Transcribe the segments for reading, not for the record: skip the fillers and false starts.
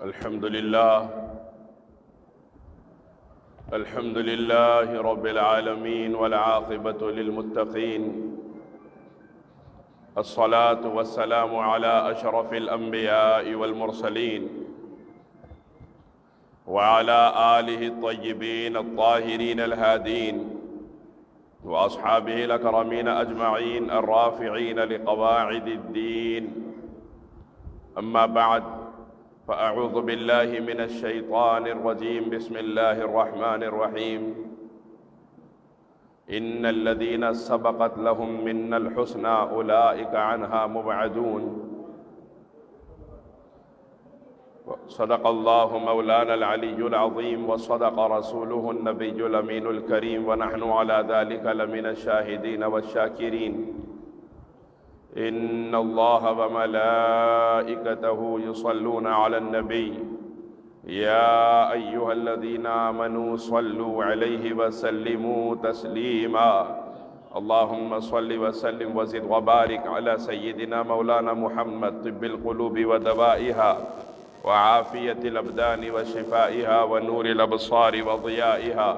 الحمد لله رب العالمين والعاقبة للمتقين، الصلاة والسلام على أشرف الأنبياء والمرسلين وعلى آله الطيبين الطاهرين الهادين وأصحابه الأكرمين أجمعين الرافعين لقواعد الدين. أما بعد، فأعوذ بالله من الشيطان الرجيم. بسم الله الرحمن الرحيم. إن الذين سبقت لهم منا الحسنى أولئك عنها مبعدون. صدق الله مولانا العلي العظيم، وصدق رسوله النبي الأمين الكريم، ونحن على ذلك لمن الشاهدين والشاكرين. إن الله وملائكته يصلون على النبي يا أيها الذين آمنوا صلوا عليه وسلموا تسليما. اللهم صل وسلم وزد وبارك على سيدنا مولانا محمد، طب القلوب ودوائها وعافية الأبدان وشفائها ونور الأبصار وضيائها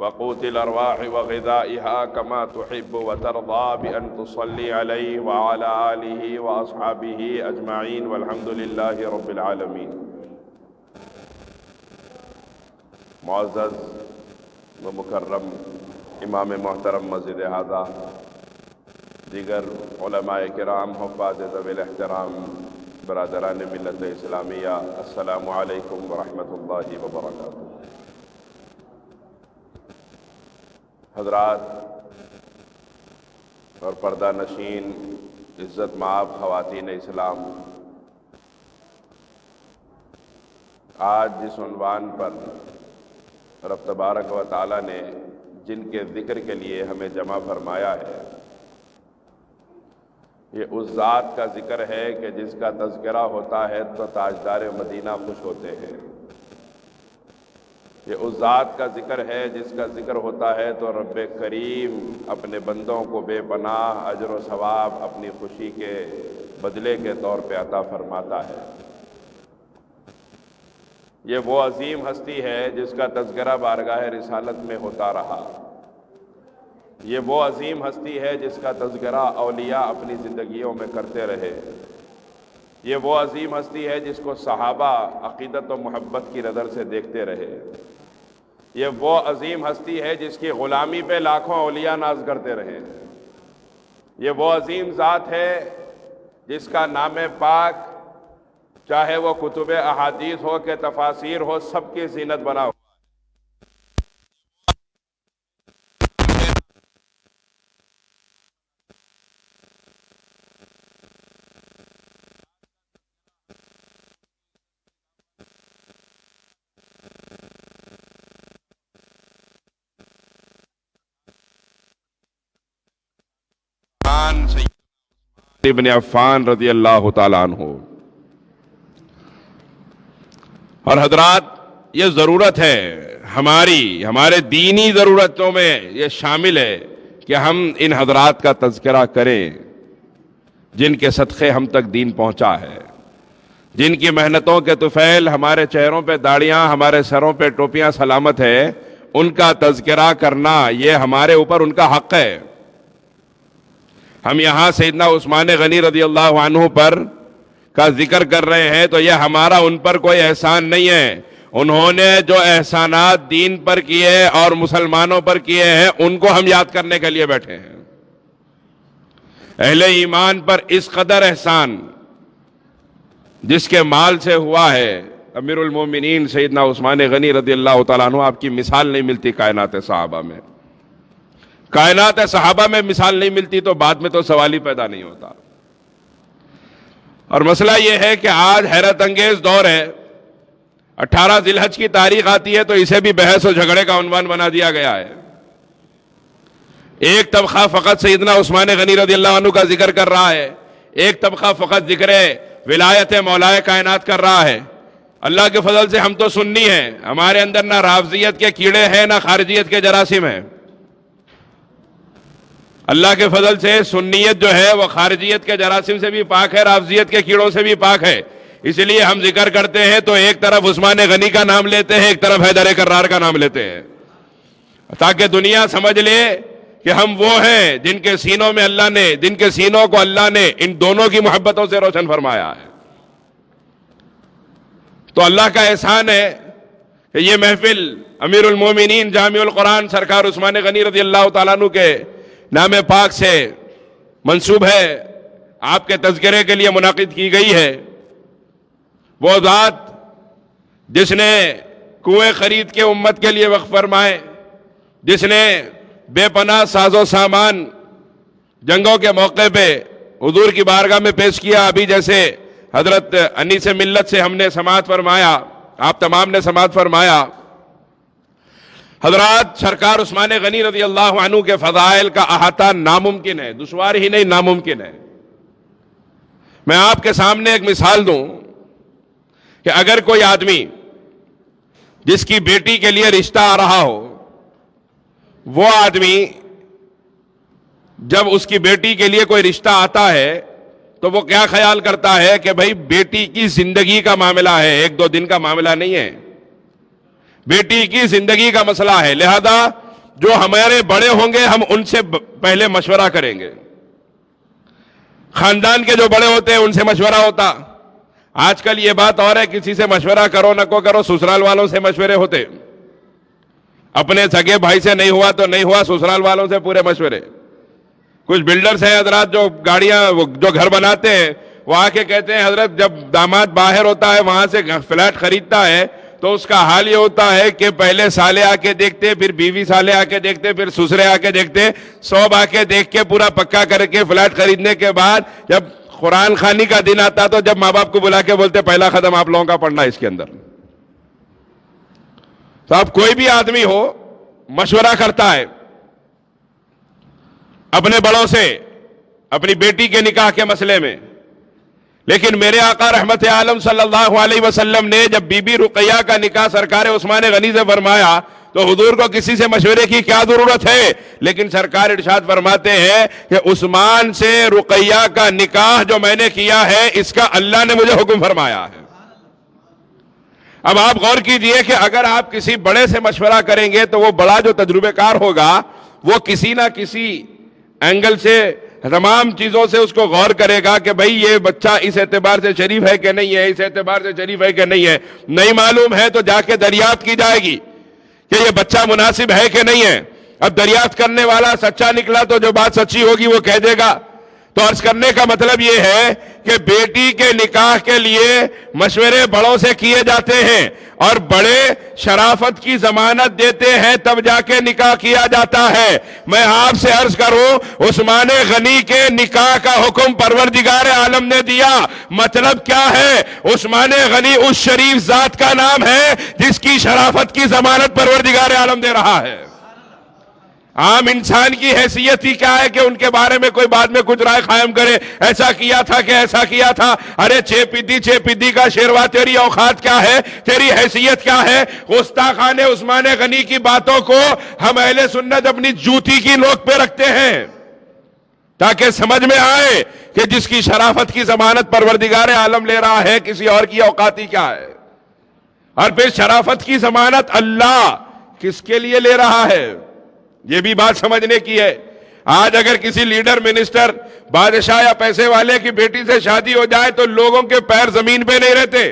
وقوت الأرواح وغذائها، كما تحب وترضى بأن تصلي عليه وعلى آله وأصحابه أجمعين، والحمد لله رب العالمين. معزز و مکرم امام محترم مسجد ھذا، دیگر علماء کرام، حفاظ ذوی الاحترام، برادران ملت اسلامیہ، السلام علیکم ورحمۃ اللہ وبرکاتہ. حضرات اور پردہ نشین عزت مآب خواتین اسلام، آج جس عنوان پر رب تبارک و تعالی نے جن کے ذکر کے لیے ہمیں جمع فرمایا ہے، یہ اس ذات کا ذکر ہے کہ جس کا تذکرہ ہوتا ہے تو تاجدار مدینہ خوش ہوتے ہیں. یہ اس ذات کا ذکر ہے جس کا ذکر ہوتا ہے تو رب کریم اپنے بندوں کو بے پناہ اجر و ثواب اپنی خوشی کے بدلے کے طور پہ عطا فرماتا ہے. یہ وہ عظیم ہستی ہے جس کا تذکرہ بارگاہ رسالت میں ہوتا رہا. یہ وہ عظیم ہستی ہے جس کا تذکرہ اولیاء اپنی زندگیوں میں کرتے رہے. یہ وہ عظیم ہستی ہے جس کو صحابہ عقیدت و محبت کی نظر سے دیکھتے رہے. یہ وہ عظیم ہستی ہے جس کی غلامی پہ لاکھوں اولیاء ناز کرتے رہے. یہ وہ عظیم ذات ہے جس کا نام پاک چاہے وہ کتب احادیث ہو کہ تفاسیر ہو، سب کی زینت بنا ہو. ابن عفان رضی اللہ تعالیٰ عنہ. اور حضرات، یہ ضرورت ہے ہمارے دینی ضرورتوں میں یہ شامل ہے کہ ہم ان حضرات کا تذکرہ کریں جن کے صدقے ہم تک دین پہنچا ہے، جن کی محنتوں کے طفیل ہمارے چہروں پہ داڑیاں، ہمارے سروں پہ ٹوپیاں سلامت ہے. ان کا تذکرہ کرنا یہ ہمارے اوپر ان کا حق ہے. ہم یہاں سیدنا عثمان غنی رضی اللہ عنہ پر کا ذکر کر رہے ہیں تو یہ ہمارا ان پر کوئی احسان نہیں ہے. انہوں نے جو احسانات دین پر کیے اور مسلمانوں پر کیے ہیں ان کو ہم یاد کرنے کے لیے بیٹھے ہیں. اہل ایمان پر اس قدر احسان جس کے مال سے ہوا ہے، امیر المومنین سیدنا عثمان غنی رضی اللہ تعالیٰ عنہ، آپ کی مثال نہیں ملتی کائنات صحابہ میں. کائنات صحابہ میں مثال نہیں ملتی تو بعد میں تو سوال ہی پیدا نہیں ہوتا. اور مسئلہ یہ ہے کہ آج حیرت انگیز دور ہے. 18 ذی الحج کی تاریخ آتی ہے تو اسے بھی بحث و جھگڑے کا عنوان بنا دیا گیا ہے. ایک طبقہ فقط سیدنا عثمان غنی رضی اللہ عنہ کا ذکر کر رہا ہے، ایک طبقہ فقط ذکر ولایت مولا کائنات کر رہا ہے. اللہ کے فضل سے ہم تو سنی ہیں، ہمارے اندر نہ رافضیت کے کیڑے ہیں نہ خارجیت کے جراثیم ہیں. اللہ کے فضل سے سنیت جو ہے وہ خارجیت کے جراثیم سے بھی پاک ہے، رافضیت کے کیڑوں سے بھی پاک ہے. اس لیے ہم ذکر کرتے ہیں تو ایک طرف عثمان غنی کا نام لیتے ہیں، ایک طرف حیدر کرار کا نام لیتے ہیں، تاکہ دنیا سمجھ لے کہ ہم وہ ہیں جن کے سینوں میں اللہ نے، جن کے سینوں کو اللہ نے ان دونوں کی محبتوں سے روشن فرمایا ہے۔ تو اللہ کا احسان ہے کہ یہ محفل امیر المومنین جامع القرآن سرکار عثمان غنی رضی اللہ تعالیٰ عنہ کے نام پاک سے منسوب ہے، آپ کے تذکرے کے لیے منعقد کی گئی ہے۔ وہ ذات جس نے کنویں خرید کے امت کے لیے وقف فرمائے، جس نے بے پناہ ساز و سامان جنگوں کے موقع پہ حضور کی بارگاہ میں پیش کیا، ابھی جیسے حضرت انیس ملت سے ہم نے سماعت فرمایا، آپ تمام نے سماعت فرمایا۔ حضرات سرکار عثمان غنی رضی اللہ عنہ کے فضائل کا احاطہ ناممکن ہے، دشوار ہی نہیں ناممکن ہے۔ میں آپ کے سامنے ایک مثال دوں کہ اگر کوئی آدمی جس کی بیٹی کے لیے رشتہ آ رہا ہو، وہ آدمی جب اس کی بیٹی کے لیے کوئی رشتہ آتا ہے تو وہ کیا خیال کرتا ہے کہ بھائی بیٹی کی زندگی کا معاملہ ہے، ایک دو دن کا معاملہ نہیں ہے، بیٹی کی زندگی کا مسئلہ ہے، لہذا جو ہمارے بڑے ہوں گے ہم ان سے پہلے مشورہ کریں گے۔ خاندان کے جو بڑے ہوتے ہیں ان سے مشورہ ہوتا۔ آج کل یہ بات اور ہے، کسی سے مشورہ کرو نہ کو کرو، سسرال والوں سے مشورے ہوتے، اپنے سگے بھائی سے نہیں ہوا تو نہیں ہوا، سسرال والوں سے پورے مشورے۔ کچھ بلڈرز ہیں حضرات جو گاڑیاں جو گھر بناتے ہیں، وہ آ کے کہتے ہیں حضرت جب داماد باہر ہوتا ہے وہاں سے فلیٹ خریدتا ہے تو اس کا حال یہ ہوتا ہے کہ پہلے سالے آ کے دیکھتے، پھر بیوی سالے آ کے دیکھتے، پھر سسرے آ کے دیکھتے، سب آ کے دیکھ کے پورا پکا کر کے فلیٹ خریدنے کے بعد جب قرآن خوانی کا دن آتا تو جب ماں باپ کو بلا کے بولتے پہلا قدم آپ لوگوں کا پڑھنا ہے اس کے اندر۔ تو اب کوئی بھی آدمی ہو مشورہ کرتا ہے اپنے بڑوں سے اپنی بیٹی کے نکاح کے مسئلے میں، لیکن میرے آقا رحمت عالم صلی اللہ علیہ وسلم نے جب بی بی رقیہ کا نکاح سرکار عثمان غنی سے فرمایا تو حضور کو کسی سے مشورے کی کیا ضرورت ہے، لیکن سرکار ارشاد فرماتے ہیں کہ عثمان سے رقیہ کا نکاح جو میں نے کیا ہے اس کا اللہ نے مجھے حکم فرمایا ہے۔ اب آپ غور کیجئے کہ اگر آپ کسی بڑے سے مشورہ کریں گے تو وہ بڑا جو تجربہ کار ہوگا وہ کسی نہ کسی اینگل سے تمام چیزوں سے اس کو غور کرے گا کہ بھئی یہ بچہ اس اعتبار سے شریف ہے کہ نہیں ہے، اس اعتبار سے شریف ہے کہ نہیں ہے، نہیں معلوم ہے تو جا کے دریافت کی جائے گی کہ یہ بچہ مناسب ہے کہ نہیں ہے۔ اب دریافت کرنے والا سچا نکلا تو جو بات سچی ہوگی وہ کہہ دے گا۔ تو عرض کرنے کا مطلب یہ ہے کہ بیٹی کے نکاح کے لیے مشورے بڑوں سے کیے جاتے ہیں اور بڑے شرافت کی ضمانت دیتے ہیں تب جا کے نکاح کیا جاتا ہے۔ میں آپ سے عرض کروں عثمان غنی کے نکاح کا حکم پروردگار عالم نے دیا، مطلب کیا ہے؟ عثمان غنی اس شریف ذات کا نام ہے جس کی شرافت کی ضمانت پروردگار عالم دے رہا ہے۔ عام انسان کی حیثیت ہی کیا ہے کہ ان کے بارے میں کوئی بعد میں کچھ رائے قائم کرے، ایسا کیا تھا کہ ایسا کیا تھا۔ ارے چھ پدی کا شیروا، تیری اوقات کیا ہے، تیری حیثیت کیا ہے؟ گستاخان عثمان غنی کی باتوں کو ہم اہل سنت اپنی جوتی کی نوک پہ رکھتے ہیں تاکہ سمجھ میں آئے کہ جس کی شرافت کی ضمانت پروردگار عالم لے رہا ہے کسی اور کی اوقاتی کیا ہے۔ اور پھر شرافت کی ضمانت اللہ کس کے لیے لے رہا ہے یہ بھی بات سمجھنے کی ہے۔ آج اگر کسی لیڈر، منسٹر، بادشاہ یا پیسے والے کی بیٹی سے شادی ہو جائے تو لوگوں کے پیر زمین پہ نہیں رہتے۔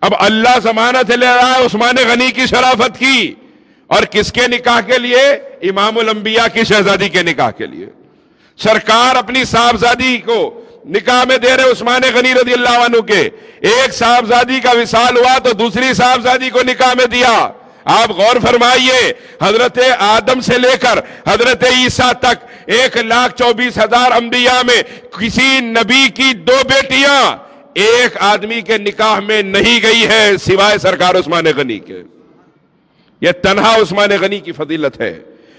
اب اللہ ضمانت لے رہا ہے عثمان غنی کی شرافت کی، اور کس کے نکاح کے لیے؟ امام الانبیاء کی شہزادی کے نکاح کے لیے۔ سرکار اپنی صاحبزادی کو نکاح میں دے رہے عثمان غنی رضی اللہ عنہ کے۔ ایک صاحبزادی کا وصال ہوا تو دوسری صاحبزادی کو نکاح میں دیا۔ آپ غور فرمائیے، حضرت آدم سے لے کر حضرت عیسیٰ تک 1,24,000 انبیاء میں کسی نبی کی 2 بیٹیاں ایک آدمی کے نکاح میں نہیں گئی ہے سوائے سرکار عثمان غنی کے۔ یہ تنہا عثمان غنی کی فضیلت ہے۔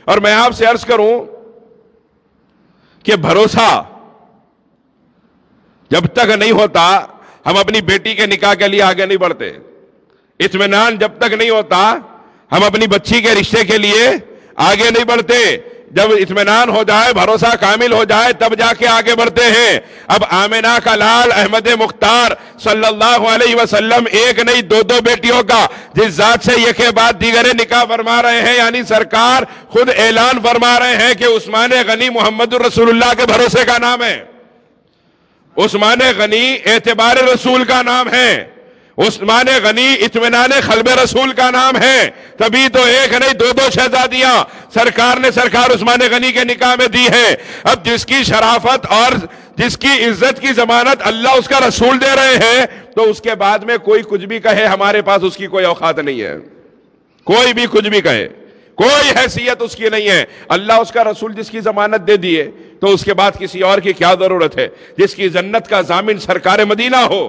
اور میں آپ سے عرض کروں کہ بھروسہ جب تک نہیں ہوتا ہم اپنی بیٹی کے نکاح کے لیے آگے نہیں بڑھتے۔ اطمینان جب تک نہیں ہوتا ہم اپنی بچی کے رشتے کے لیے آگے نہیں بڑھتے۔ جب اطمینان ہو جائے، بھروسہ کامل ہو جائے، تب جا کے آگے بڑھتے ہیں۔ اب آمنہ کا لال احمد مختار صلی اللہ علیہ وسلم ایک نہیں دو دو بیٹیوں کا جس ذات سے یہ بعد دیگر نکاح فرما رہے ہیں، یعنی سرکار خود اعلان فرما رہے ہیں کہ عثمان غنی محمد الرسول اللہ کے بھروسے کا نام ہے، عثمان غنی اعتبار رسول کا نام ہے، عثمان غنی اطمینان قلب رسول کا نام ہے۔ تبھی تو ایک نہیں دو دو شہزادیاں سرکار نے سرکار عثمان غنی کے نکاح میں دی ہے۔ اب جس کی شرافت اور جس کی عزت کی ضمانت اللہ اس کا رسول دے رہے ہیں، تو اس کے بعد میں کوئی کچھ بھی کہے ہمارے پاس اس کی کوئی اوقات نہیں ہے، کوئی بھی کچھ بھی کہے، کوئی حیثیت اس کی نہیں ہے۔ اللہ اس کا رسول جس کی ضمانت دے دیے تو اس کے بعد کسی اور کی کیا ضرورت ہے؟ جس کی جنت کا ضامن سرکار مدینہ ہو،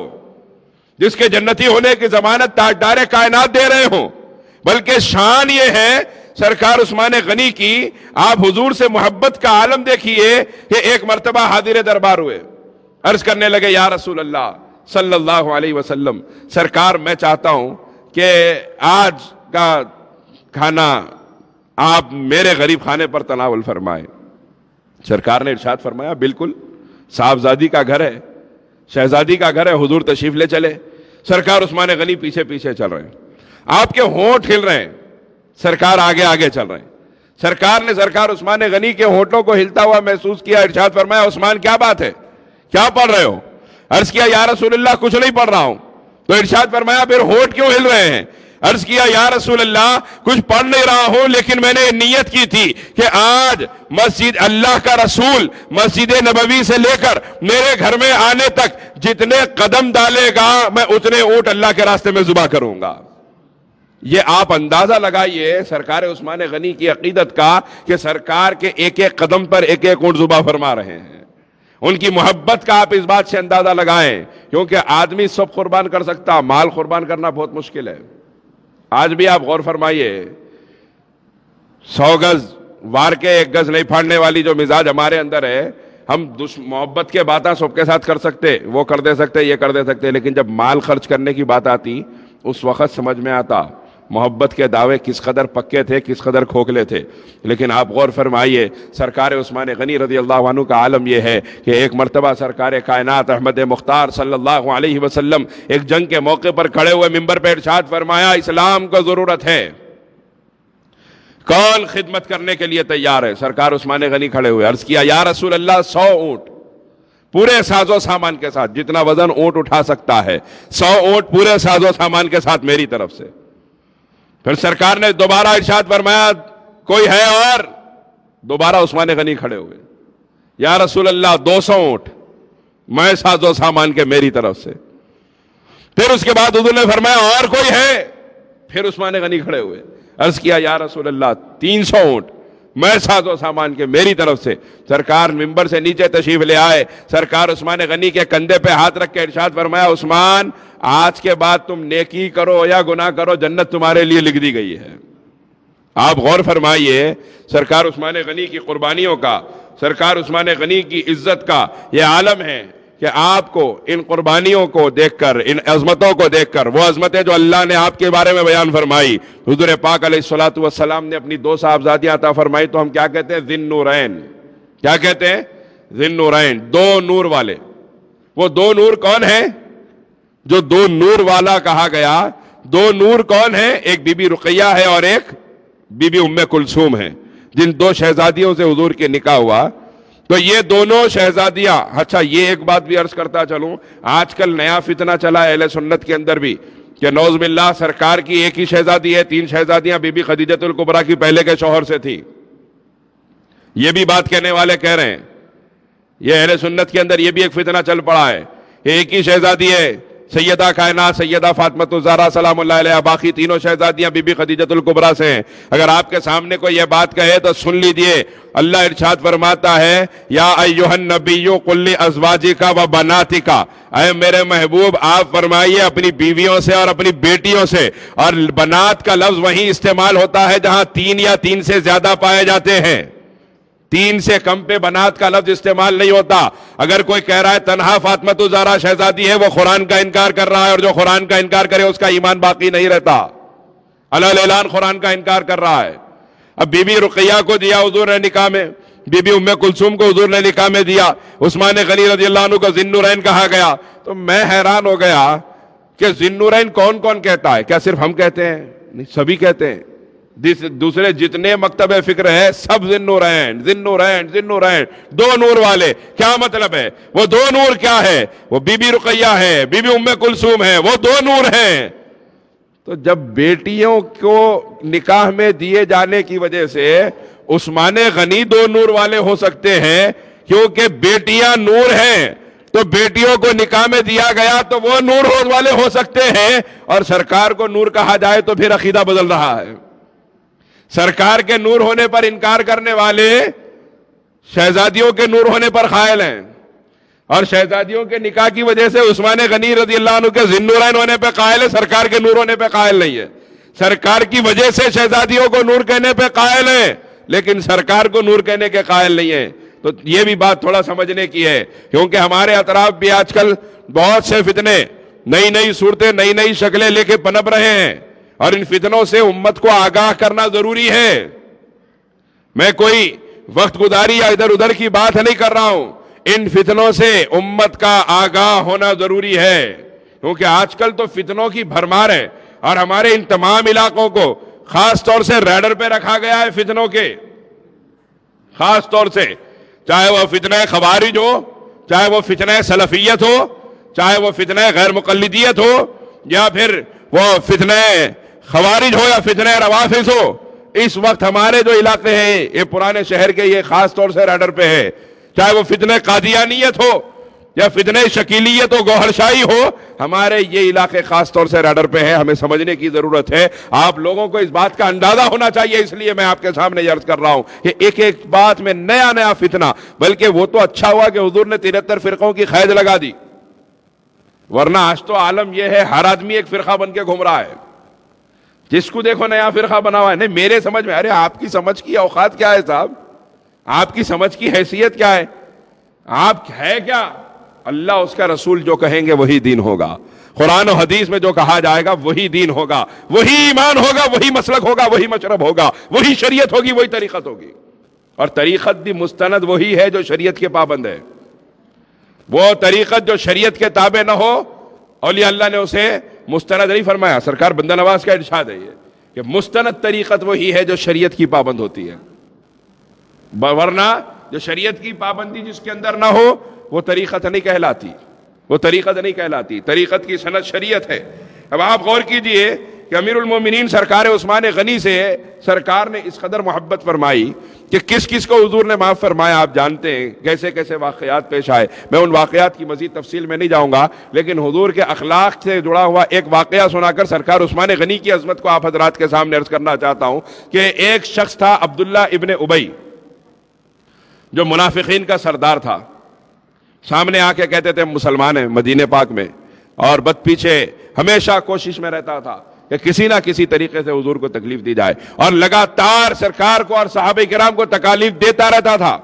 جس کے جنتی ہونے کی ضمانت تاجدار کائنات دے رہے ہوں، بلکہ شان یہ ہے سرکار عثمان غنی کی۔ آپ حضور سے محبت کا عالم دیکھیے کہ ایک مرتبہ حاضر دربار ہوئے، عرض کرنے لگے یا رسول اللہ صلی اللہ علیہ وسلم، سرکار میں چاہتا ہوں کہ آج کا کھانا آپ میرے غریب خانے پر تناول فرمائیں۔ سرکار نے ارشاد فرمایا بالکل، صاحبزادی کا گھر ہے، شہزادی کا گھر ہے، حضور تشریف لے چلے۔ سرکار عثمان غنی پیچھے پیچھے چل رہے ہیں، آپ کے ہونٹ ہل رہے ہیں، سرکار آگے آگے چل رہے ہیں۔ سرکار نے سرکار عثمان غنی کے ہونٹوں کو ہلتا ہوا محسوس کیا، ارشاد فرمایا عثمان کیا بات ہے، کیا پڑھ رہے ہو؟ عرض کیا یا رسول اللہ کچھ نہیں پڑھ رہا ہوں۔ تو ارشاد فرمایا پھر ہونٹ کیوں ہل رہے ہیں؟ عرض کیا یا رسول اللہ کچھ پڑھ نہیں رہا ہوں، لیکن میں نے نیت کی تھی کہ آج مسجد اللہ کا رسول مسجد نبوی سے لے کر میرے گھر میں آنے تک جتنے قدم ڈالے گا میں اتنے اونٹ اللہ کے راستے میں ذبح کروں گا۔ یہ آپ اندازہ لگائیے سرکار عثمان غنی کی عقیدت کا کہ سرکار کے ایک ایک قدم پر ایک ایک اونٹ ذبح فرما رہے ہیں۔ ان کی محبت کا آپ اس بات سے اندازہ لگائیں، کیونکہ آدمی سب قربان کر سکتا، مال قربان کرنا بہت مشکل ہے۔ آج بھی آپ غور فرمائیے، 100 گز وار کے 1 گز نہیں پھاڑنے والی جو مزاج ہمارے اندر ہے، ہم محبت کے باتیں سب کے ساتھ کر سکتے، وہ کر دے سکتے، یہ کر دے سکتے، لیکن جب مال خرچ کرنے کی بات آتی اس وقت سمجھ میں آتا محبت کے دعوے کس قدر پکے تھے، کس قدر کھوکھلے تھے۔ لیکن آپ غور فرمائیے، سرکار عثمان غنی رضی اللہ عنہ کا عالم یہ ہے کہ ایک مرتبہ سرکار کائنات احمد مختار صلی اللہ علیہ وسلم ایک جنگ کے موقع پر کھڑے ہوئے منبر پہ ارشاد فرمایا اسلام کو ضرورت ہے، کون خدمت کرنے کے لیے تیار ہے؟ سرکار عثمان غنی کھڑے ہوئے، عرض کیا یا رسول اللہ 100 اونٹ پورے ساز و سامان کے ساتھ، جتنا وزن اونٹ اٹھا سکتا ہے 100 اونٹ پورے ساز و سامان کے ساتھ میری طرف سے۔ پھر سرکار نے دوبارہ ارشاد فرمایا کوئی ہے اور؟ دوبارہ عثمان غنی کھڑے ہوئے، یا رسول اللہ 200 اونٹ میں ساز و سامان کے میری طرف سے۔ پھر اس کے بعد حضور نے فرمایا اور کوئی ہے؟ پھر عثمان غنی کھڑے ہوئے، عرض کیا یا رسول اللہ 300 اونٹ میں ساز و سامان کے میری طرف سے۔ سرکار منبر سے نیچے تشریف لے آئے، سرکار عثمان غنی کے کندھے پہ ہاتھ رکھ کے ارشاد فرمایا عثمان آج کے بعد تم نیکی کرو یا گناہ کرو جنت تمہارے لیے لکھ دی گئی ہے۔ آپ غور فرمائیے سرکار عثمان غنی کی قربانیوں کا، سرکار عثمان غنی کی عزت کا یہ عالم ہے کہ آپ کو ان قربانیوں کو دیکھ کر، ان عظمتوں کو دیکھ کر، وہ عظمتیں جو اللہ نے آپ کے بارے میں بیان فرمائی، حضور پاک علیہ الصلوۃ والسلام نے اپنی 2 صاحبزادیاں عطا فرمائی، تو ہم کیا کہتے ہیں؟ ذی النورین۔ کیا کہتے ہیں؟ ذی النورین، 2 نور والے۔ وہ 2 نور کون ہیں جو 2 نور والا کہا گیا؟ 2 نور کون ہیں؟ ایک بی بی رقیہ ہے اور ایک بی بی ام کلثوم ہے، جن 2 شہزادیوں سے حضور کے نکاح ہوا۔ تو یہ دونوں شہزادیاں، اچھا یہ ایک بات بھی عرض کرتا چلوں، آج کل نیا فتنہ چلا ہے اہل سنت کے اندر بھی کہ نعوذ باللہ سرکار کی ایک ہی شہزادی ہے، 3 شہزادیاں بی بی خدیجۃ الکبریٰ کی پہلے کے شوہر سے تھی۔ یہ بھی بات کہنے والے کہہ رہے ہیں، یہ اہل سنت کے اندر یہ بھی ایک فتنہ چل پڑا ہے، ایک ہی شہزادی ہے سیدہ کائنات سیدہ فاطمۃ الزہرا سلام اللہ علیہا، باقی تینوں شہزادیاں بی بی خدیجۃ الکبریٰ سے ہیں۔ اگر آپ کے سامنے کوئی یہ بات کہے تو سن لیجئے، اللہ ارشاد فرماتا ہے یا ایھا النبی قل لازواجک و بناتک، اے میرے محبوب آپ فرمائیے اپنی بیویوں سے اور اپنی بیٹیوں سے، اور بنات کا لفظ وہیں استعمال ہوتا ہے جہاں 3 یا 3 سے زیادہ پائے جاتے ہیں، 3 سے کم پہ بنات کا لفظ استعمال نہیں ہوتا۔ اگر کوئی کہہ رہا ہے تنہا فاطمۃ الزہرا شہزادی ہے، وہ قرآن کا انکار کر رہا ہے، اور جو قرآن کا انکار کرے اس کا ایمان باقی نہیں رہتا، علی الاعلان قرآن کا انکار کر رہا ہے۔ اب بی بی رقیہ کو دیا حضور نے نکاح میں، بی بی ام کلثوم کو حضور نے نکاح میں دیا، عثمان غنی رضی اللہ عنہ کو ذی النورین کہا گیا. تو میں حیران ہو گیا کہ ذی النورین کون کون کہتا ہے؟ کیا صرف ہم کہتے ہیں؟ نہیں، سبھی کہتے ہیں. دوسرے جتنے مکتب فکر ہے سب ذی النورین ذی النورین ذی النورین، دو نور والے. کیا مطلب ہے؟ وہ دو نور کیا ہے؟ وہ بی بی رقیہ ہے، بی بی ام کلثوم ہے، وہ دو نور ہیں. تو جب بیٹیوں کو نکاح میں دیے جانے کی وجہ سے عثمان غنی دو نور والے ہو سکتے ہیں کیونکہ بیٹیاں نور ہیں، تو بیٹیوں کو نکاح میں دیا گیا تو وہ نور والے ہو سکتے ہیں، اور سرکار کو نور کہا جائے تو پھر عقیدہ بدل رہا ہے. سرکار کے نور ہونے پر انکار کرنے والے شہزادیوں کے نور ہونے پر قائل ہیں، اور شہزادیوں کے نکاح کی وجہ سے عثمان غنی رضی اللہ عنہ کے ذی النورین ہونے پہ قائل ہے، سرکار کے نور ہونے پہ قائل نہیں ہے. سرکار کی وجہ سے شہزادیوں کو نور کہنے پہ قائل ہے لیکن سرکار کو نور کہنے کے قائل نہیں ہے. تو یہ بھی بات تھوڑا سمجھنے کی ہے، کیونکہ ہمارے اطراف بھی آج کل بہت سے فتنے، نئی نئی صورتیں، نئی نئی شکلیں لے کے پنپ رہے ہیں، اور ان فتنوں سے امت کو آگاہ کرنا ضروری ہے. میں کوئی وقت گزاری یا ادھر ادھر کی بات نہیں کر رہا ہوں، ان فتنوں سے امت کا آگاہ ہونا ضروری ہے، کیونکہ آج کل تو فتنوں کی بھرمار ہے، اور ہمارے ان تمام علاقوں کو خاص طور سے ریڈر پہ رکھا گیا ہے فتنوں کے. خاص طور سے چاہے وہ فتنہ خوارج ہو، چاہے وہ فتنہ سلفیت ہو، چاہے وہ فتنہ غیر مقلدیت ہو، یا پھر وہ فتنہ خوارج ہو یا فتنہ روافض ہو. اس وقت ہمارے جو علاقے ہیں یہ پرانے شہر کے، یہ خاص طور سے ریڈر پہ ہے. چاہے وہ فتنہ قادیانیت ہو یا فتنہ شکیلیت ہو، گوہر شاہی ہو، ہمارے یہ علاقے خاص طور سے ریڈر پہ ہیں. ہمیں سمجھنے کی ضرورت ہے، آپ لوگوں کو اس بات کا اندازہ ہونا چاہیے. اس لیے میں آپ کے سامنے یہ عرض کر رہا ہوں کہ ایک ایک بات میں نیا نیا فتنہ. بلکہ وہ تو اچھا ہوا کہ حضور نے 73 فرقوں کی قید لگا دی، ورنہ آج تو عالم یہ ہے ہر آدمی ایک فرقہ بن کے گھوم رہا ہے، جس کو دیکھو نیا فرقہ بنا ہوا ہے. نہیں، میرے سمجھ میں، ارے آپ کی سمجھ کی اوقات کیا ہے صاحب؟ آپ کی سمجھ کی حیثیت کیا ہے؟ آپ ہے کیا؟ اللہ اس کا رسول جو کہیں گے وہی دین ہوگا، قرآن و حدیث میں جو کہا جائے گا وہی دین ہوگا، وہی ایمان ہوگا، وہی مسلک ہوگا، وہی مشرب ہوگا، وہی شریعت ہوگی، وہی طریقت ہوگی. اور طریقت بھی مستند وہی ہے جو شریعت کے پابند ہے. وہ طریقت جو شریعت کے تابع نہ ہو، اولیاء اللہ نے اسے مستند نہیں فرمایا. سرکار بندہ نواز کا ارشاد ہے یہ کہ مستند طریقت وہی ہے جو شریعت کی پابند ہوتی ہے، ورنہ جو شریعت کی پابندی جس کے اندر نہ ہو وہ طریقت نہیں کہلاتی، وہ طریقت نہیں کہلاتی. طریقت کی سند شریعت ہے. اب آپ غور کیجئے کہ امیر المومنین سرکار عثمان غنی سے سرکار نے اس قدر محبت فرمائی کہ کس کس کو حضور نے معاف فرمایا. آپ جانتے ہیں کیسے کیسے واقعات پیش آئے. میں ان واقعات کی مزید تفصیل میں نہیں جاؤں گا، لیکن حضور کے اخلاق سے جڑا ہوا ایک واقعہ سنا کر سرکار عثمان غنی کی عظمت کو آپ حضرات کے سامنے عرض کرنا چاہتا ہوں کہ ایک شخص تھا عبداللہ ابن ابی، جو منافقین کا سردار تھا. سامنے آ کے کہتے تھے مسلمان ہیں مدینے پاک میں، اور بد پیچھے ہمیشہ کوشش میں رہتا تھا کہ کسی نہ کسی طریقے سے حضور کو تکلیف دی جائے، اور لگاتار سرکار کو اور صحابہ کرام کو تکالیف دیتا رہتا تھا.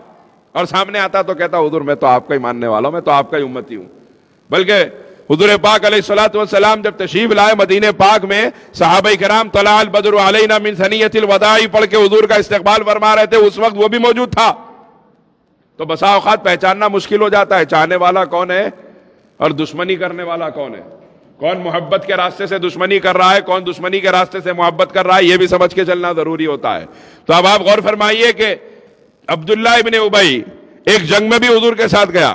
اور سامنے آتا تو کہتا حضور میں تو آپ کا ہی ماننے والا ہوں، میں تو آپ کا ہی امتی ہوں. بلکہ حضور پاک علیہ الصلوۃ والسلام جب تشریف لائے مدینے پاک میں، صحابہ کرام طلع البدر علینا من ثنیۃ الوداع پڑھ کے حضور کا استقبال فرما رہے تھے. اس وقت وہ بھی موجود تھا. تو بسا اوقات پہچاننا مشکل ہو جاتا ہے چاہنے والا کون ہے اور دشمنی کرنے والا کون ہے، کون محبت کے راستے سے دشمنی کر رہا ہے، کون دشمنی کے راستے سے محبت کر رہا ہے. یہ بھی سمجھ کے چلنا ضروری ہوتا ہے. تو اب آپ غور فرمائیے کہ عبداللہ ابن ابی ایک جنگ میں بھی حضور کے ساتھ گیا،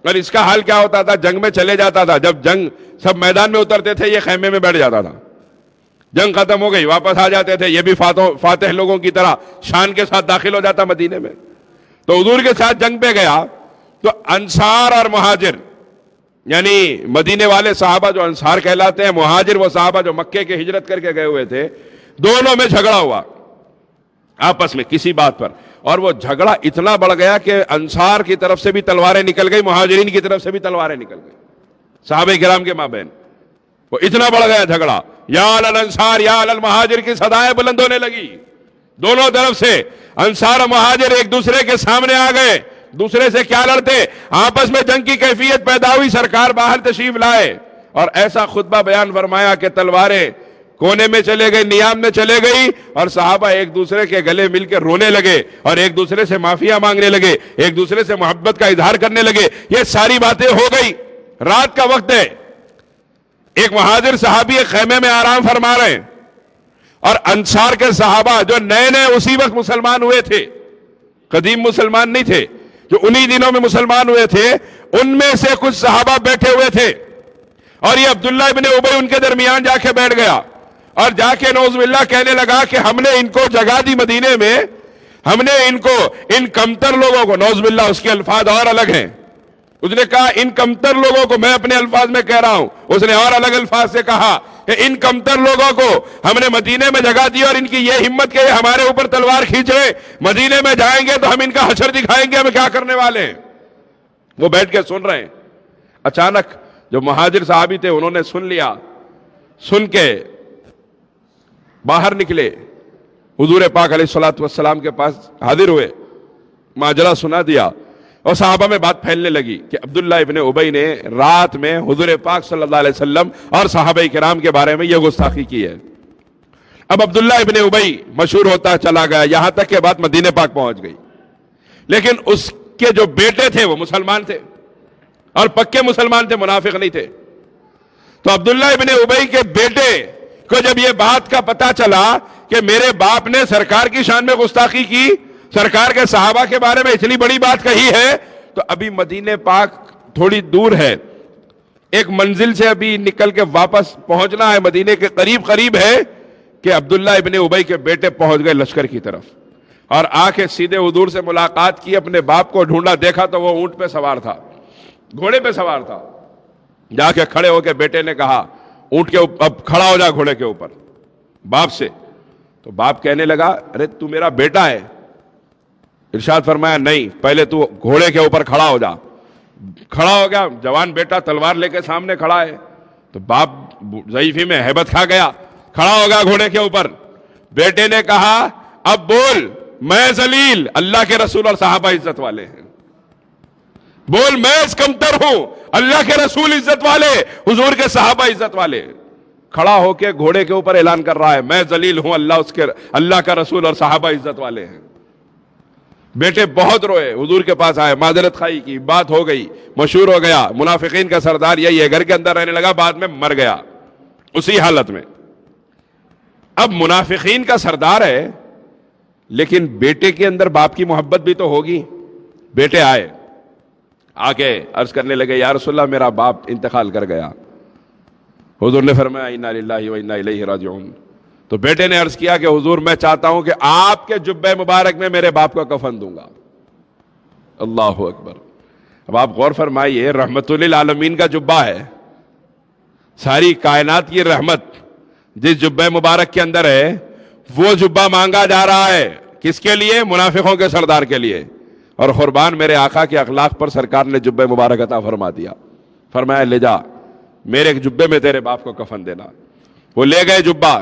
اور اس کا حال کیا ہوتا تھا، جنگ میں چلے جاتا تھا، جب جنگ سب میدان میں اترتے تھے یہ خیمے میں بیٹھ جاتا تھا. جنگ ختم ہو گئی واپس آ جاتے تھے، یہ بھی فاتح لوگوں کی طرح شان کے ساتھ داخل ہو جاتا مدینے میں. تو حضور کے ساتھ جنگ پہ گیا تو انصار اور مہاجر، یعنی مدینے والے صحابہ جو انصار کہلاتے ہیں، مہاجر وہ صحابہ جو مکے کے ہجرت کر کے گئے ہوئے تھے، دونوں میں جھگڑا ہوا آپس میں کسی بات پر. اور وہ جھگڑا اتنا بڑھ گیا کہ انصار کی طرف سے بھی تلواریں نکل گئی، مہاجرین کی طرف سے بھی تلواریں نکل گئی صحابہ کرام کے مابین. وہ اتنا بڑھ گیا جھگڑا، یا الانصار یا المہاجر کی صدائیں بلند ہونے لگی. دونوں طرف سے انصار و مہاجر ایک دوسرے کے سامنے آ گئے، دوسرے سے کیا لڑتے، آپس میں جنگ کی کیفیت پیدا ہوئی. سرکار باہر تشریف لائے اور ایسا خطبہ بیان فرمایا کہ تلواریں کونے میں چلے گئی, نیام میں چلے گئی, اور صحابہ ایک دوسرے کے گلے مل کے رونے لگے اور ایک دوسرے سے معافیاں مانگنے لگے, ایک دوسرے سے محبت کا اظہار کرنے لگے. یہ ساری باتیں ہو گئی. رات کا وقت ہے, ایک مہاجر صحابی ایک خیمے میں آرام فرما رہے ہیں, اور انصار کے صحابہ جو نئے نئے اسی وقت مسلمان ہوئے تھے, قدیم مسلمان نہیں تھے, جو انہی دنوں میں مسلمان ہوئے تھے, ان میں سے کچھ صحابہ بیٹھے ہوئے تھے, اور یہ عبداللہ ابن ابی ان کے درمیان جا کے بیٹھ گیا اور جا کے نعوذ باللہ کہنے لگا کہ ہم نے ان کو جگہ دی مدینے میں, ہم نے ان کمتر لوگوں کو, نعوذ باللہ اس کے الفاظ اور الگ ہیں, اس نے کہا ان کمتر لوگوں کو, میں اپنے الفاظ میں کہہ رہا ہوں, اس نے اور الگ الفاظ سے کہا کہ ان کمتر لوگوں کو ہم نے مدینے میں جگہ دی, اور ان کی یہ ہمت کہ یہ ہمارے اوپر تلوار کھینچ رہے, مدینے میں جائیں گے تو ہم ان کا حشر دکھائیں گے, ہمیں کیا کرنے والے ہیں. وہ بیٹھ کے سن رہے ہیں. اچانک جو مہاجر صحابی تھے انہوں نے سن لیا, سن کے باہر نکلے, حضور پاک علیہ الصلوۃ والسلام کے پاس حاضر ہوئے, ماجرا سنا دیا, اور صحابہ میں بات پھیلنے لگی کہ عبداللہ ابن ابی نے رات میں حضور پاک صلی اللہ علیہ وسلم اور صحابہ کرام کے بارے میں یہ گستاخی کی ہے. اب عبداللہ ابن ابی مشہور ہوتا چلا گیا, یہاں تک کہ بات مدینے پاک پہنچ گئی. لیکن اس کے جو بیٹے تھے وہ مسلمان تھے, اور پکے مسلمان تھے, منافق نہیں تھے. تو عبداللہ ابن ابی کے بیٹے کو جب یہ بات کا پتا چلا کہ میرے باپ نے سرکار کی شان میں گستاخی کی, سرکار کے صحابہ کے بارے میں اتنی بڑی بات کہی ہے, تو ابھی مدینے پاک تھوڑی دور ہے, ایک منزل سے ابھی نکل کے واپس پہنچنا ہے, مدینے کے قریب قریب ہے کہ عبداللہ ابن ابی کے بیٹے پہنچ گئے لشکر کی طرف, اور آ کے سیدھے حضور سے ملاقات کی, اپنے باپ کو ڈھونڈا, دیکھا تو وہ اونٹ پہ سوار تھا, گھوڑے پہ سوار تھا. جا کے کھڑے ہو کے بیٹے نے کہا اونٹ کے اوپر, اب کھڑا ہو جا گھوڑے کے اوپر باپ سے. تو باپ کہنے لگا ارے تو میرا بیٹا ہے. ارشاد فرمایا نہیں, پہلے تو گھوڑے کے اوپر کھڑا ہو جا. کھڑا ہو گیا, جوان بیٹا تلوار لے کے سامنے کھڑا ہے, تو باپ ضعیفی میں ہیبت کھا گیا, کھڑا ہو گیا گھوڑے کے اوپر. بیٹے نے کہا اب بول, میں ذلیل, اللہ کے رسول اور صحابہ عزت والے ہیں, بول میں اس کمتر ہوں, اللہ کے رسول عزت والے, حضور کے صحابہ عزت والے. کھڑا ہو کے گھوڑے کے اوپر اعلان کر رہا ہے میں ذلیل ہوں, اللہ کا رسول اور صحابہ عزت والے ہیں. بیٹے بہت روئے, حضور کے پاس آئے, معذرت خواہی کی, بات ہو گئی, مشہور ہو گیا, منافقین کا سردار یہی ہے, گھر کے اندر رہنے لگا, بعد میں مر گیا اسی حالت میں. اب منافقین کا سردار ہے, لیکن بیٹے کے اندر باپ کی محبت بھی تو ہوگی. بیٹے آئے, آ کے عرض کرنے لگے یا رسول اللہ میرا باپ انتقال کر گیا. حضور نے فرمایا انا للہ و انا الیہ راجعون. تو بیٹے نے عرض کیا کہ حضور میں چاہتا ہوں کہ آپ کے جبہ مبارک میں میرے باپ کا کفن دوں گا. اللہ اکبر. اب آپ غور فرمائیے, رحمت للعالمین کا جبہ ہے, ساری کائنات کی رحمت جس جبہ مبارک کے اندر ہے, وہ جبہ مانگا جا رہا ہے کس کے لیے؟ منافقوں کے سردار کے لیے. اور قربان میرے آقا کے اخلاق پر سرکار نے جبہ مبارک عطا فرما دیا. فرمایا لے جا, میرے جبے میں تیرے باپ کو کفن دینا. وہ لے گئے جبہ.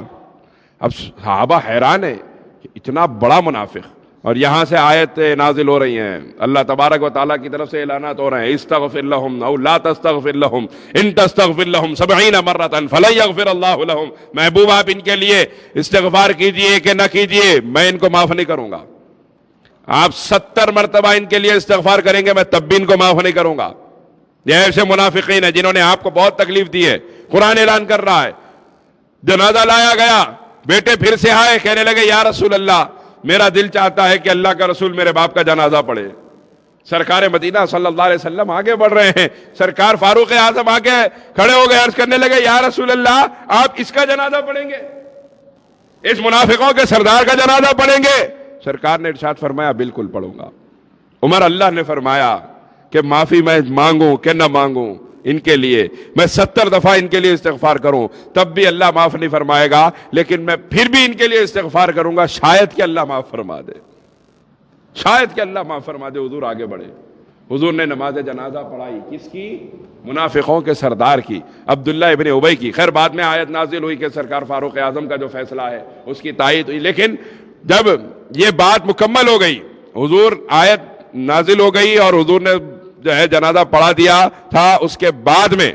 اب صحابہ حیران ہے کہ اتنا بڑا منافق, اور یہاں سے آیت نازل ہو رہی ہیں, اللہ تبارک و تعالیٰ کی طرف سے اعلانات ہو رہے ہیں استغفر لهم او لا تستغفر لهم ان تستغفر لهم 70 مرة فلن يغفر الله لهم. محبوب آپ ان کے لیے استغفار کیجئے کہ نہ کیجئے, میں ان کو معاف نہیں کروں گا. آپ 70 مرتبہ ان کے لیے استغفار کریں گے, میں تب بھی ان کو معاف نہیں کروں گا. یہ ایسے منافقین ہیں جنہوں نے آپ کو بہت تکلیف دی ہے. قرآن اعلان کر رہا ہے. جنازہ لایا گیا, بیٹے پھر سے آئے, کہنے لگے یا رسول اللہ میرا دل چاہتا ہے کہ اللہ کا رسول میرے باپ کا جنازہ پڑھے. سرکار مدینہ صلی اللہ علیہ وسلم آگے بڑھ رہے ہیں, سرکار فاروق اعظم آگے کھڑے ہو گئے, عرض کرنے لگے یا رسول اللہ آپ اس کا جنازہ پڑھیں گے, اس منافقوں کے سردار کا جنازہ پڑھیں گے؟ سرکار نے ارشاد فرمایا بالکل پڑھوں گا. عمر اللہ نے فرمایا کہ معافی میں مانگوں کہ نہ مانگوں ان کے لیے, میں 70 دفعہ ان کے لیے استغفار کروں تب بھی اللہ معاف نہیں فرمائے گا, لیکن میں پھر بھی ان کے لیے استغفار کروں گا, شاید کہ اللہ معاف فرما دے, شاید کہ اللہ معاف فرما دے. حضور آگے بڑھے, حضور نے نماز جنازہ پڑھائی. کس کی؟ منافقوں کے سردار کی, عبداللہ ابن ابی کی. خیر بعد میں آیت نازل ہوئی کہ سرکار فاروق اعظم کا جو فیصلہ ہے اس کی تائید ہوئی, لیکن جب یہ بات مکمل ہو گئی, حضور آیت نازل ہو گئی اور حضور نے جو ہے جنازہ پڑھا دیا تھا, اس کے بعد میں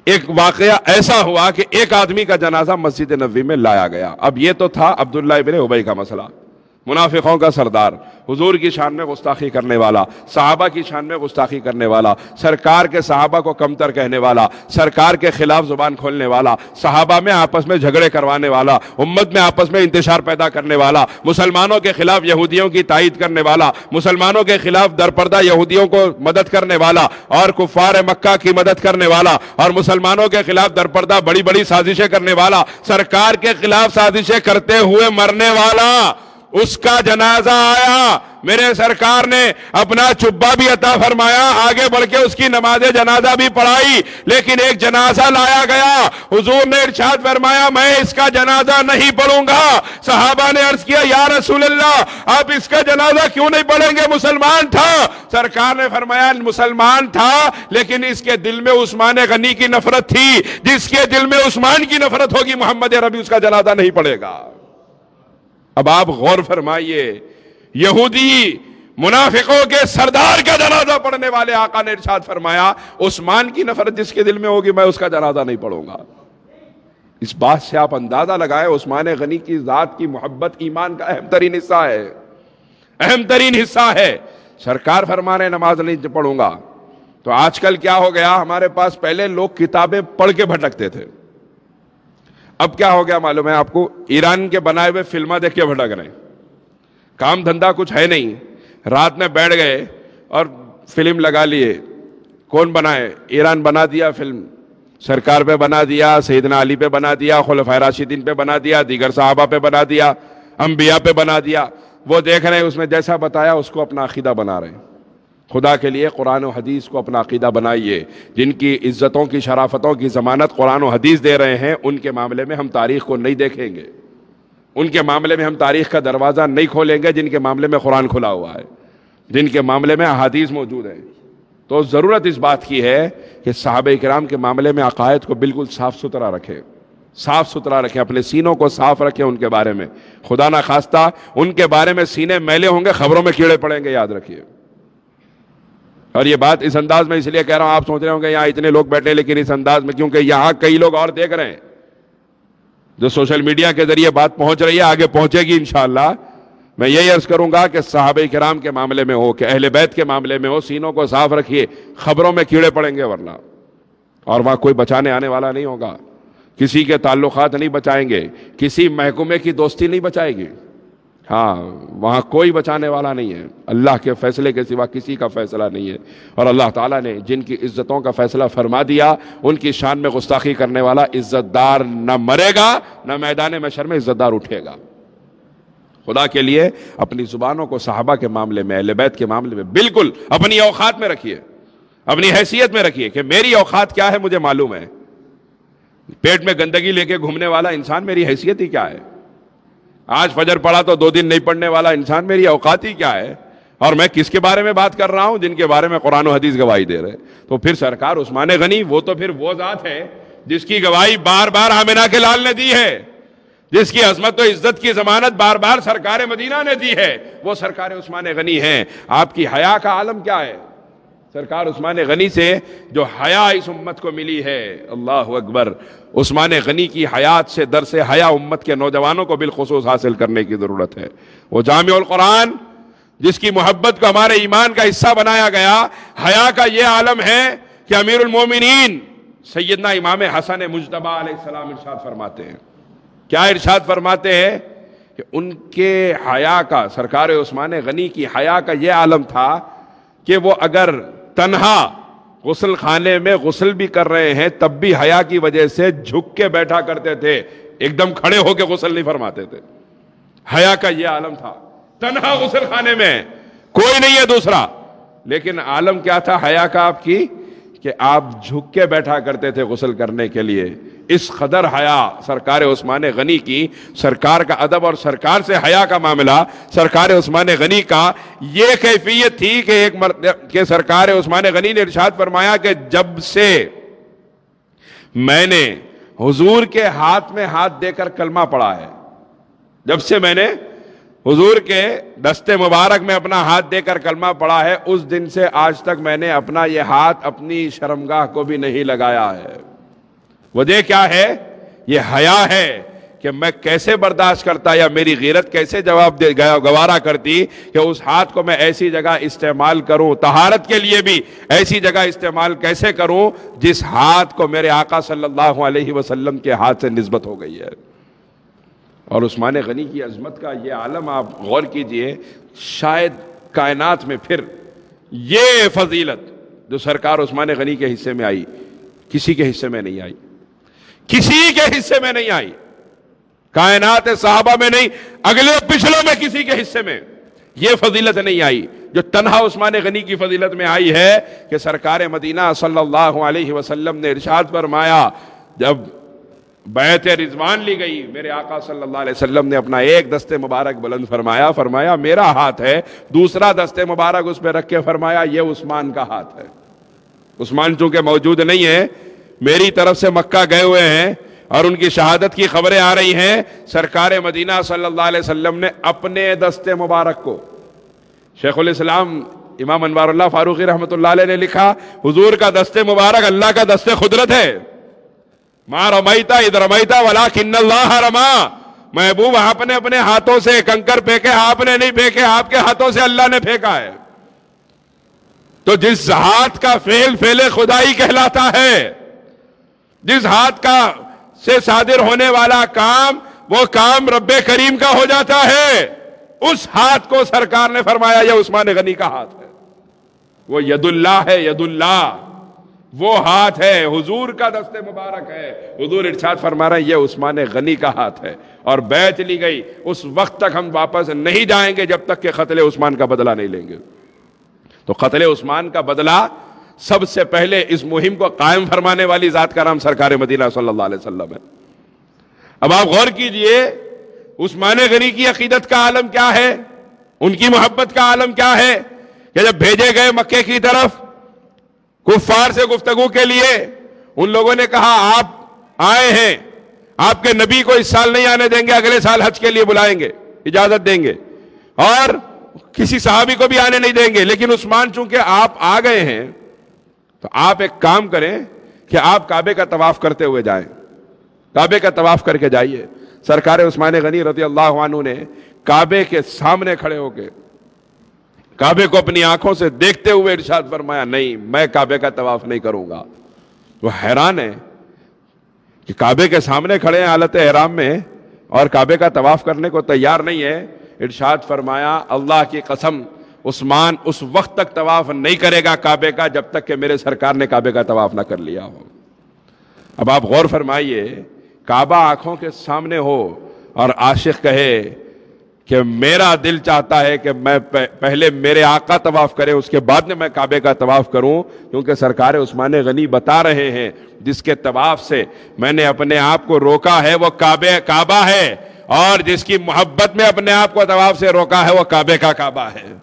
ایک واقعہ ایسا ہوا کہ ایک آدمی کا جنازہ مسجد نبوی میں لایا گیا. اب یہ تو تھا عبداللہ ابن ابی کا مسئلہ، منافقوں کا سردار، حضور کی شان میں گستاخی کرنے والا، صحابہ کی شان میں گستاخی کرنے والا، سرکار کے صحابہ کو کمتر کہنے والا، سرکار کے خلاف زبان کھولنے والا، صحابہ میں آپس میں جھگڑے کروانے والا، امت میں آپس میں انتشار پیدا کرنے والا، مسلمانوں کے خلاف یہودیوں کی تائید کرنے والا، مسلمانوں کے خلاف درپردہ یہودیوں کو مدد کرنے والا اور کفار مکہ کی مدد کرنے والا اور مسلمانوں کے خلاف درپردہ بڑی بڑی سازشیں کرنے والا، سرکار کے خلاف سازشیں کرتے ہوئے مرنے والا، اس کا جنازہ آیا. میرے سرکار نے اپنا چبا بھی عطا فرمایا، آگے بڑھ کے اس کی نماز جنازہ بھی پڑھائی، لیکن ایک جنازہ لایا گیا. حضور نے ارشاد فرمایا میں اس کا جنازہ نہیں پڑھوں گا. صحابہ نے عرض کیا یا رسول اللہ آپ اس کا جنازہ کیوں نہیں پڑھیں گے، مسلمان تھا. سرکار نے فرمایا مسلمان تھا لیکن اس کے دل میں عثمان غنی کی نفرت تھی. جس کے دل میں عثمان کی نفرت ہوگی محمد عربی اس کا جنازہ نہیں پڑھے گا. اب آپ غور فرمائیے، یہودی منافقوں کے سردار کا جنازہ پڑھنے والے آقا نے ارشاد فرمایا عثمان کی نفرت جس کے دل میں ہوگی میں اس کا جنازہ نہیں پڑھوں گا. اس بات سے آپ اندازہ لگائیں عثمان غنی کی ذات کی محبت ایمان کا اہم ترین حصہ ہے، اہم ترین حصہ ہے. سرکار فرما رہے نماز نہیں پڑھوں گا. تو آج کل کیا ہو گیا، ہمارے پاس پہلے لوگ کتابیں پڑھ کے بھٹکتے تھے، اب کیا ہو گیا معلوم ہے آپ کو، ایران کے بنائے ہوئے فلمیں دیکھ کے بھٹک رہے ہیں. کام دھندا کچھ ہے نہیں، رات میں بیٹھ گئے اور فلم لگا لیے. کون بنائے؟ ایران بنا دیا فلم، سرکار پہ بنا دیا، سیدنا علی پہ بنا دیا، خلفائے راشدین پہ بنا دیا، دیگر صحابہ پہ بنا دیا، انبیاء پہ بنا دیا. وہ دیکھ رہے ہیں اس میں جیسا بتایا اس کو اپنا عقیدہ بنا رہے ہیں. خدا کے لیے قرآن و حدیث کو اپنا عقیدہ بنائیے. جن کی عزتوں کی شرافتوں کی ضمانت قرآن و حدیث دے رہے ہیں ان کے معاملے میں ہم تاریخ کو نہیں دیکھیں گے، ان کے معاملے میں ہم تاریخ کا دروازہ نہیں کھولیں گے جن کے معاملے میں قرآن کھلا ہوا ہے، جن کے معاملے میں احادیث موجود ہیں. تو ضرورت اس بات کی ہے کہ صحابہ کرام کے معاملے میں عقائد کو بالکل صاف ستھرا رکھیں، صاف ستھرا رکھیں، اپنے سینوں کو صاف رکھیں. ان کے بارے میں خدا نہ خواستہ ان کے بارے میں سینے میلے ہوں گے، خبروں میں کیڑے پڑیں گے، یاد رکھیے. اور یہ بات اس انداز میں اس لیے کہہ رہا ہوں، آپ سوچ رہے ہوں گے یہاں اتنے لوگ بیٹھے لیکن اس انداز میں، کیونکہ یہاں کئی لوگ اور دیکھ رہے ہیں. جو سوشل میڈیا کے ذریعے بات پہنچ رہی ہے آگے پہنچے گی انشاءاللہ. میں یہی عرض کروں گا کہ صحابہ کرام کے معاملے میں ہو کہ اہل بیت کے معاملے میں ہو، سینوں کو صاف رکھیے، خبروں میں کیڑے پڑیں گے ورنہ. اور وہاں کوئی بچانے آنے والا نہیں ہوگا، کسی کے تعلقات نہیں بچائیں گے، کسی محکمے کی دوستی نہیں بچائے گی. ہاں وہاں کوئی بچانے والا نہیں ہے، اللہ کے فیصلے کے سوا کسی کا فیصلہ نہیں ہے. اور اللہ تعالیٰ نے جن کی عزتوں کا فیصلہ فرما دیا ان کی شان میں گستاخی کرنے والا عزت دار نہ مرے گا نہ میدان محشر میں عزت دار اٹھے گا. خدا کے لیے اپنی زبانوں کو صحابہ کے معاملے میں، اہل بیت کے معاملے میں بالکل اپنی اوقات میں رکھیے، اپنی حیثیت میں رکھیے کہ میری اوقات کیا ہے مجھے معلوم ہے. پیٹ میں گندگی لے کے گھومنے والا انسان میری حیثیت ہی کیا ہے؟ آج فجر پڑھا تو 2 دن نہیں پڑھنے والا انسان میری اوقات ہی کیا ہے؟ اور میں کس کے بارے میں بات کر رہا ہوں؟ جن کے بارے میں قرآن و حدیث گواہی دے رہے. تو پھر سرکار عثمان غنی وہ تو پھر وہ ذات ہے جس کی گواہی بار بار آمنہ کے لال نے دی ہے، جس کی عظمت و عزت کی ضمانت بار بار سرکار مدینہ نے دی ہے، وہ سرکار عثمان غنی ہیں. آپ کی حیا کا عالم کیا ہے؟ سرکار عثمان غنی سے جو حیا اس امت کو ملی ہے، اللہ اکبر. عثمان غنی کی حیات سے درس حیا امت کے نوجوانوں کو بالخصوص حاصل کرنے کی ضرورت ہے. وہ جامع القرآن جس کی محبت کو ہمارے ایمان کا حصہ بنایا گیا، حیا کا یہ عالم ہے کہ امیر المومنین سیدنا امام حسن مجتبی علیہ السلام ارشاد فرماتے ہیں. کیا ارشاد فرماتے ہیں؟ کہ ان کے حیا کا، سرکار عثمان غنی کی حیا کا یہ عالم تھا کہ وہ اگر تنہا غسل خانے میں غسل بھی کر رہے ہیں تب بھی حیا کی وجہ سے جھک کے بیٹھا کرتے تھے، ایک دم کھڑے ہو کے غسل نہیں فرماتے تھے. حیا کا یہ عالم تھا. تنہا غسل خانے میں کوئی نہیں ہے دوسرا، لیکن عالم کیا تھا حیا کا آپ کی؟ کہ آپ جھک کے بیٹھا کرتے تھے غسل کرنے کے لیے. اس قدر حیا سرکار عثمان غنی کی، سرکار کا ادب اور سرکار سے حیا کا معاملہ، سرکار عثمان غنی کا یہ کیفیت تھی کہ سرکار عثمان غنی نے ارشاد فرمایا کہ جب سے میں نے حضور کے ہاتھ میں ہاتھ دے کر کلمہ پڑھا ہے، جب سے میں نے حضور کے دستے مبارک میں اپنا ہاتھ دے کر کلمہ پڑھا ہے، اس دن سے آج تک میں نے اپنا یہ ہاتھ اپنی شرمگاہ کو بھی نہیں لگایا ہے. وجہ کیا ہے؟ یہ حیا ہے کہ میں کیسے برداشت کرتا یا میری غیرت کیسے گوارا کرتی کہ اس ہاتھ کو میں ایسی جگہ استعمال کروں، طہارت کے لیے بھی ایسی جگہ استعمال کیسے کروں جس ہاتھ کو میرے آقا صلی اللہ علیہ وسلم کے ہاتھ سے نسبت ہو گئی ہے۔ اور عثمان غنی کی عظمت کا یہ عالم آپ غور کیجئے، شاید کائنات میں پھر یہ فضیلت جو سرکار عثمان غنی کے حصے میں آئی کسی کے حصے میں نہیں آئی، کسی کے حصے میں نہیں آئی، کائنات صحابہ میں نہیں، اگلے پچھلوں میں کسی کے حصے میں یہ فضیلت نہیں آئی جو تنہا عثمان غنی کی فضیلت میں آئی ہے کہ سرکار مدینہ صلی اللہ علیہ وسلم نے ارشاد فرمایا، جب بیعت رضوان لی گئی، میرے آقا صلی اللہ علیہ وسلم نے اپنا ایک دست مبارک بلند فرمایا میرا ہاتھ ہے، دوسرا دست مبارک اس پہ رکھ کے فرمایا یہ عثمان کا ہاتھ ہے۔ عثمان چونکہ موجود نہیں ہے، میری طرف سے مکہ گئے ہوئے ہیں اور ان کی شہادت کی خبریں آ رہی ہیں، سرکار مدینہ صلی اللہ علیہ وسلم نے اپنے دست مبارک کو، شیخ الاسلام امام انوار اللہ فاروقی رحمۃ اللہ علیہ نے لکھا، حضور کا دست مبارک اللہ کا دست قدرت ہے، ما رمیتا اذ رمیتا ولکن اللہ رما، محبوب آپ نے اپنے ہاتھوں سے کنکر پھینکے، آپ نے نہیں پھینکے، آپ کے ہاتھوں سے اللہ نے پھینکا ہے۔ تو جس ہاتھ کا فعل خدائی کہلاتا ہے، جس ہاتھ کا سے صادر ہونے والا کام وہ کام رب کریم کا ہو جاتا ہے، اس ہاتھ کو سرکار نے فرمایا یہ عثمان غنی کا ہاتھ ہے، وہ ید اللہ ہے، ید اللہ وہ ہاتھ ہے، حضور کا دست مبارک ہے، حضور ارشاد فرما رہے ہیں یہ عثمان غنی کا ہاتھ ہے، اور بیعت لی گئی، اس وقت تک ہم واپس نہیں جائیں گے جب تک کہ قتل عثمان کا بدلہ نہیں لیں گے۔ تو قتل عثمان کا بدلہ سب سے پہلے اس مہم کو قائم فرمانے والی ذات کا نام سرکار مدینہ صلی اللہ علیہ وسلم ہے۔ اب آپ غور کیجئے عثمان غنی کی عقیدت کا عالم کیا ہے، ان کی محبت کا عالم کیا ہے کہ جب بھیجے گئے مکے کی طرف کفار سے گفتگو کے لیے، ان لوگوں نے کہا آپ آئے ہیں، آپ کے نبی کو اس سال نہیں آنے دیں گے، اگلے سال حج کے لیے بلائیں گے، اجازت دیں گے، اور کسی صحابی کو بھی آنے نہیں دیں گے، لیکن عثمان چونکہ آپ آ گئے ہیں تو آپ ایک کام کریں کہ آپ کعبے کا طواف کرتے ہوئے جائیں، کعبے کا طواف کر کے جائیے۔ سرکار عثمان غنی رضی اللہ عنہ نے کعبے کے سامنے کھڑے ہو کے کعبے کو اپنی آنکھوں سے دیکھتے ہوئے ارشاد فرمایا نہیں میں کعبے کا طواف نہیں کروں گا۔ وہ حیران ہے کہ کعبے کے سامنے کھڑے ہیں حالت احرام میں اور کعبے کا طواف کرنے کو تیار نہیں ہے۔ ارشاد فرمایا اللہ کی قسم عثمان اس وقت تک طواف نہیں کرے گا کعبے کا جب تک کہ میرے سرکار نے کعبے کا طواف نہ کر لیا ہو۔ اب آپ غور فرمائیے، کعبہ آنکھوں کے سامنے ہو اور عاشق کہے کہ میرا دل چاہتا ہے کہ میں پہلے میرے آقا طواف کرے اس کے بعد میں کعبے کا طواف کروں، کیونکہ سرکار عثمان غنی بتا رہے ہیں جس کے طواف سے میں نے اپنے آپ کو روکا ہے وہ کعبہ ہے، اور جس کی محبت میں اپنے آپ کو طواف سے روکا ہے وہ کعبے کا کعبہ ہے۔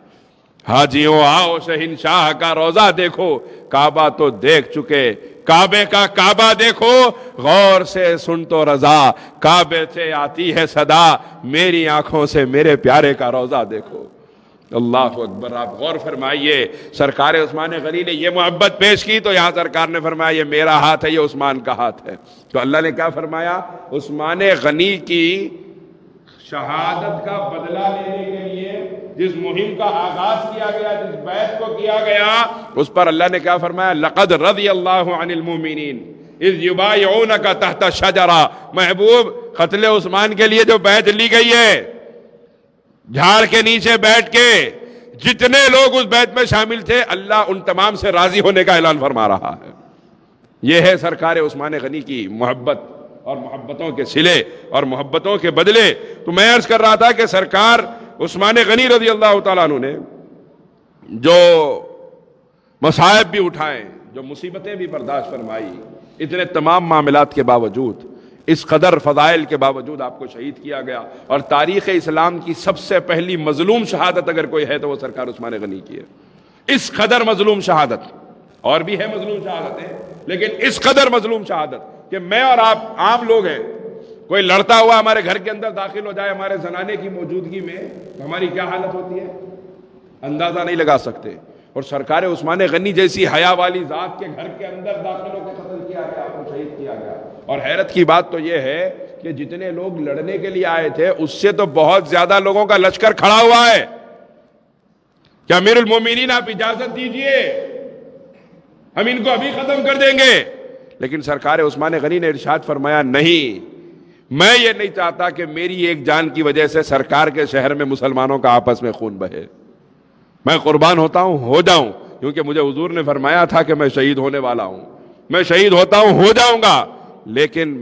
حاجیوں آؤ شہنشاہ کا روزہ دیکھو، کعبہ تو دیکھ چکے، کعبے کا کعبہ دیکھو، غور سے سن تو رضا، کعبے سے آتی ہے صدا، میری آنکھوں سے میرے پیارے کا روزہ دیکھو۔ اللہ اکبر، آپ غور فرمائیے، سرکار عثمان غنی نے یہ محبت پیش کی تو یہاں سرکار نے فرمایا یہ میرا ہاتھ ہے، یہ عثمان کا ہاتھ ہے۔ تو اللہ نے کیا فرمایا؟ عثمان غنی کی شہادت کا بدلہ لینے کے لیے جس مہم کا آغاز کیا گیا، جس بیعت کو کیا گیا، اس پر اللہ نے کیا فرمایا؟ لقد رضی اللہ عن المؤمنین اذ یبایعونک تحت الشجرہ۔ محبوب قتل عثمان کے لیے جو بیعت لی گئی ہے، جھاڑ کے نیچے بیٹھ کے جتنے لوگ اس بیعت میں شامل تھے، اللہ ان تمام سے راضی ہونے کا اعلان فرما رہا ہے۔ یہ ہے سرکار عثمان غنی کی محبت اور محبتوں کے صلے اور محبتوں کے بدلے۔ تو میں عرض کر رہا تھا کہ سرکار عثمان غنی رضی اللہ تعالیٰ عنہ نے جو مصائب بھی اٹھائے، جو مصیبتیں بھی برداشت فرمائی، اتنے تمام معاملات کے باوجود، اس قدر فضائل کے باوجود آپ کو شہید کیا گیا، اور تاریخ اسلام کی سب سے پہلی مظلوم شہادت اگر کوئی ہے تو وہ سرکار عثمان غنی کی ہے۔ اس قدر مظلوم شہادت، اور بھی ہے مظلوم شہادتیں، لیکن اس قدر مظلوم شہادت کہ میں اور آپ عام لوگ ہیں، کوئی لڑتا ہوا ہمارے گھر کے اندر داخل ہو جائے ہمارے زنانے کی موجودگی میں تو ہماری کیا حالت ہوتی ہے اندازہ نہیں لگا سکتے۔ اور سرکار عثمان غنی جیسی حیا والی ذات کے گھر کے اندر داخل ہو کے قتل کیا گیا، آپ کو شہید کیا گیا. اور حیرت کی بات تو یہ ہے کہ جتنے لوگ لڑنے کے لیے آئے تھے اس سے تو بہت زیادہ لوگوں کا لشکر کھڑا ہوا ہے. کہ امیر المومنین آپ اجازت دیجئے، ہم ان کو ابھی ختم کر دیں گے. لیکن سرکار عثمان غنی نے ارشاد فرمایا نہیں، میں یہ نہیں چاہتا کہ میری ایک جان کی وجہ سے سرکار کے شہر میں مسلمانوں کا آپس میں خون بہے. میں قربان ہوتا ہوں، ہو جاؤں، کیونکہ مجھے حضور نے فرمایا تھا کہ میں شہید ہونے والا ہوں. میں شہید ہوتا ہوں، ہو جاؤں گا، لیکن